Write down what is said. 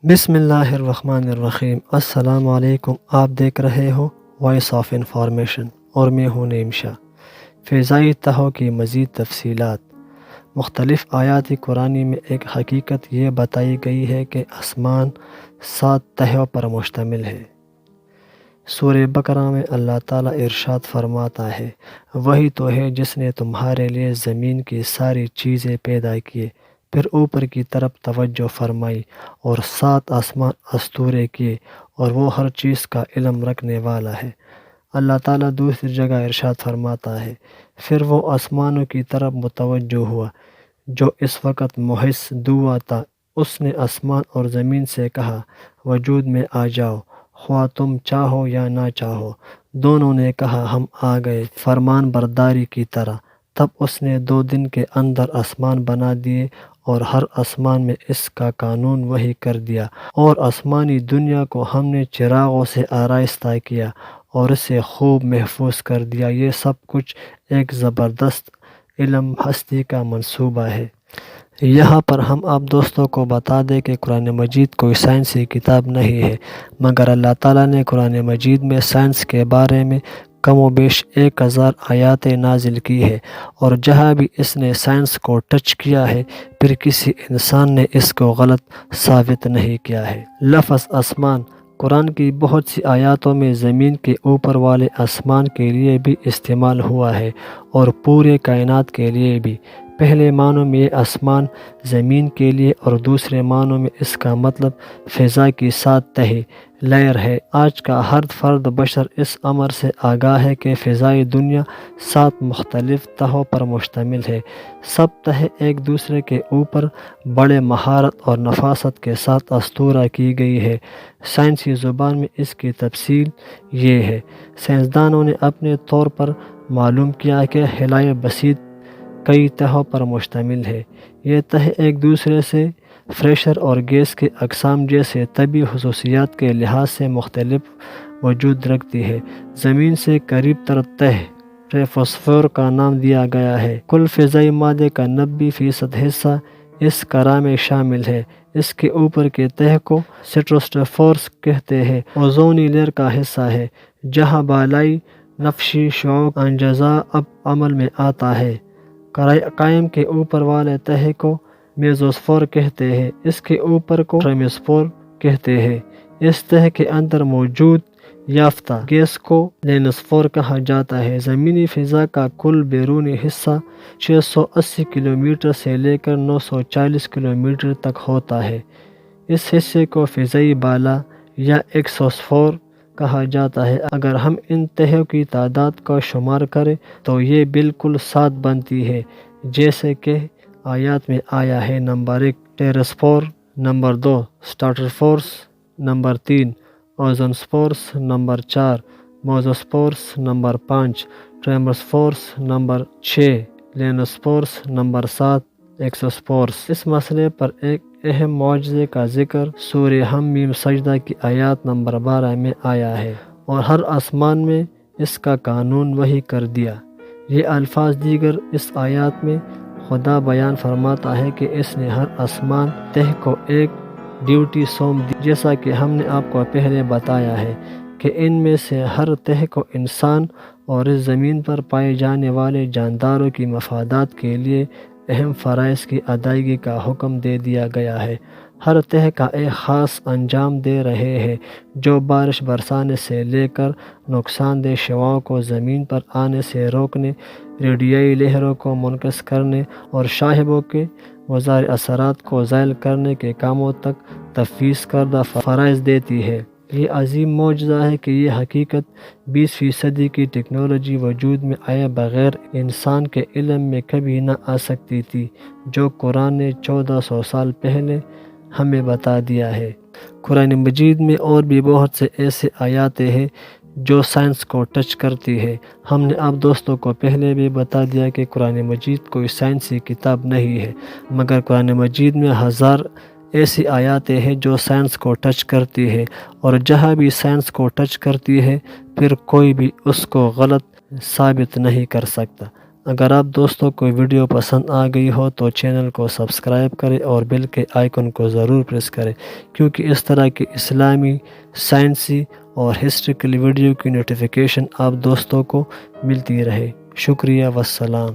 بسم اللہ الرحمن الرحیم۔ السلام علیکم۔ آپ دیکھ رہے ہو وائس آف انفارمیشن اور میں ہوں نعیم شاہ۔ فضائی تہوں کی مزید تفصیلات۔ مختلف آیات قرآنی میں ایک حقیقت یہ بتائی گئی ہے کہ آسمان 7 تہوں پر مشتمل ہے۔ سورہ بقرہ میں اللہ تعالیٰ ارشاد فرماتا ہے، وہی تو ہے جس نے تمہارے لیے زمین کی ساری چیزیں پیدا کیے، پھر اوپر کی طرف توجہ فرمائی اور 7 آسمان استورے کیے، اور وہ ہر چیز کا علم رکھنے والا ہے۔ اللہ تعالیٰ دوسری جگہ ارشاد فرماتا ہے، پھر وہ آسمانوں کی طرف متوجہ ہوا جو اس وقت محس دعا تھا، اس نے آسمان اور زمین سے کہا، وجود میں آ جاؤ، خواہ تم چاہو یا نہ چاہو۔ دونوں نے کہا، ہم آ گئے، فرمان برداری کی طرح۔ تب اس نے 2 دن کے اندر آسمان بنا دیے اور ہر آسمان میں اس کا قانون وحی کر دیا، اور آسمانی دنیا کو ہم نے چراغوں سے آراستہ کیا اور اسے خوب محفوظ کر دیا۔ یہ سب کچھ ایک زبردست علم ہستی کا منصوبہ ہے۔ یہاں پر ہم آپ دوستوں کو بتا دیں کہ قرآن مجید کوئی سائنسی کتاب نہیں ہے، مگر اللہ تعالیٰ نے قرآن مجید میں سائنس کے بارے میں کم و بیش 1000 آیاتیں نازل کی ہے، اور جہاں بھی اس نے سائنس کو ٹچ کیا ہے، پھر کسی انسان نے اس کو غلط ثابت نہیں کیا ہے۔ لفظ آسمان قرآن کی بہت سی آیاتوں میں زمین کے اوپر والے آسمان کے لیے بھی استعمال ہوا ہے اور پورے کائنات کے لیے بھی۔ پہلے معنوں میں یہ آسمان زمین کے لیے، اور دوسرے معنوں میں اس کا مطلب فضا کی 7 تہہ لیئر ہے۔ آج کا ہر فرد بشر اس امر سے آگاہ ہے کہ فضائی دنیا 7 مختلف تہوں پر مشتمل ہے۔ سب تہہ ایک دوسرے کے اوپر بڑے مہارت اور نفاست کے ساتھ استورہ کی گئی ہے۔ سائنسی زبان میں اس کی تفصیل یہ ہے۔ سائنسدانوں نے اپنے طور پر معلوم کیا کہ خلائی بسیط کئی تہوں پر مشتمل ہے۔ یہ تہہ ایک دوسرے سے پریشر اور گیس کے اقسام جیسے طبی خصوصیات کے لحاظ سے مختلف وجود رکھتی ہے۔ زمین سے قریب تر تہہ ٹرپوسفیر کا نام دیا گیا ہے۔ کل فضائی مادے کا 90% حصہ اس قرہ میں شامل ہے۔ اس کے اوپر کے تہہ کو اسٹریٹوسفیر کہتے ہیں، اوزونی لیئر کا حصہ ہے، جہاں بالائی نفشی شعاع انجزا اب عمل میں آتا ہے۔ قائم کے اوپر والے تہہ کو میزوسفیر کہتے ہیں، اس کے اوپر کو ٹرموسفیر کہتے ہیں۔ اس تہہ کے اندر موجود یافتہ گیس کو لینوسفیر کہا جاتا ہے۔ زمینی فضا کا کل بیرونی حصہ 680 کلومیٹر سے لے کر 940 کلومیٹر تک ہوتا ہے۔ اس حصے کو فضائی بالا یا ایکسوسفیر کہا جاتا ہے۔ اگر ہم ان تہوں کی تعداد کا شمار کریں تو یہ بالکل 7 بنتی ہے، جیسے کہ آیات میں آیا ہے۔ Number 1 troposphere, number 2 stratosphere, number 3 ozonosphere, number 4 mesosphere, number 5 thermosphere, number 6 ionosphere, number 7 exosphere. اس مسئلے پر ایک اہم معجزے کا ذکر سورہ حم سجدہ کی آیات نمبر 12 میں آیا ہے، اور ہر آسمان میں اس کا قانون وحی کر دیا۔ یہ الفاظ دیگر اس آیات میں خدا بیان فرماتا ہے کہ اس نے ہر آسمان تہہ کو ایک ڈیوٹی سونپ دی، جیسا کہ ہم نے آپ کو پہلے بتایا ہے کہ ان میں سے ہر تہہ کو انسان اور اس زمین پر پائے جانے والے جانداروں کی مفادات کے لیے اہم فرائض کی ادائیگی کا حکم دے دیا گیا ہے۔ ہر تہہ کا ایک خاص انجام دے رہے ہیں، جو بارش برسانے سے لے کر نقصان دہ شعاعوں کو زمین پر آنے سے روکنے، ریڈیائی لہروں کو منعکس کرنے اور شاہبوں کے مضر اثرات کو زائل کرنے کے کاموں تک تفویض کردہ فرائض دیتی ہے۔ یہ عظیم معجزہ ہے کہ یہ حقیقت 20ویں صدی کی ٹیکنالوجی وجود میں آئے بغیر انسان کے علم میں کبھی نہ آ سکتی تھی، جو قرآن نے 1400 سال پہلے ہمیں بتا دیا ہے۔ قرآن مجید میں اور بھی بہت سے ایسے آیاتیں ہیں جو سائنس کو ٹچ کرتی ہے۔ ہم نے آپ دوستوں کو پہلے بھی بتا دیا کہ قرآن مجید کوئی سائنسی کتاب نہیں ہے، مگر قرآن مجید میں 1000 ایسی آیاتیں ہیں جو سائنس کو ٹچ کرتی ہے، اور جہاں بھی سائنس کو ٹچ کرتی ہے، پھر کوئی بھی اس کو غلط ثابت نہیں کر سکتا۔ اگر آپ دوستوں کو ویڈیو پسند آ گئی ہو تو چینل کو سبسکرائب کریں اور بیل کے آئیکن کو ضرور پریس کریں، کیونکہ اس طرح کی اسلامی، سائنسی اور ہسٹریکل ویڈیو کی نوٹیفیکیشن آپ دوستوں کو ملتی رہے۔ شکریہ والسلام۔